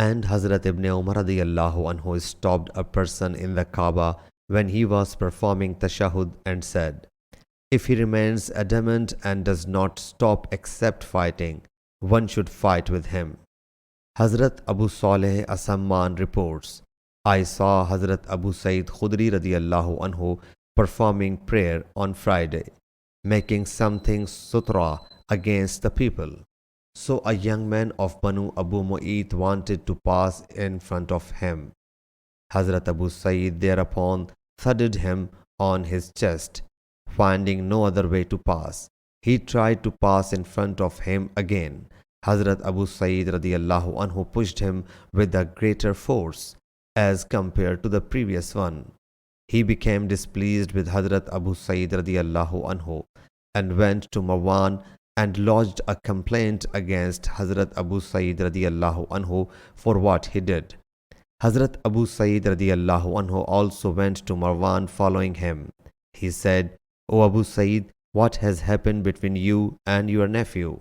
And Hazrat Ibn Umar radiyallahu anhu stopped a person in the Kaaba when he was performing tashahud and said, "If he remains adamant and does not stop except fighting, one should fight with him." Hazrat Abu Saleh As-Samman reports, I saw Hazrat Abu Sayyid Khudri radiyallahu anhu performing prayer on Friday, making something sutra against the people. So a young man of Banu Abu Mu'ayt wanted to pass in front of him. Hazrat Abu Sayyid thereupon thudded him on his chest. Finding no other way to pass, he tried to pass in front of him again. Hazrat Abu Sayyid radiyallahu anhu pushed him with a greater force as compared to the previous one. He became displeased with Hazrat Abu Sayyid radiyallahu anhu and went to Marwan and lodged a complaint against Hazrat Abu Sayyid radiyallahu anhu for what he did. Hazrat Abu Sayyid radiyallahu anhu also went to Marwan following him. He said, "O Abu Sayyid, what has happened between you and your nephew?"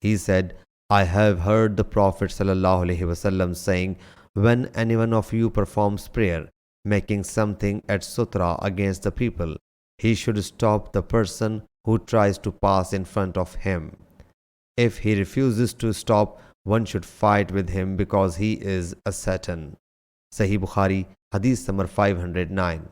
He said, "I have heard the Prophet ﷺ saying, when any one of you performs prayer, making something at sutra against the people, he should stop the person who tries to pass in front of him. If he refuses to stop, one should fight with him because he is a Satan." Sahih Bukhari, Hadith number 509.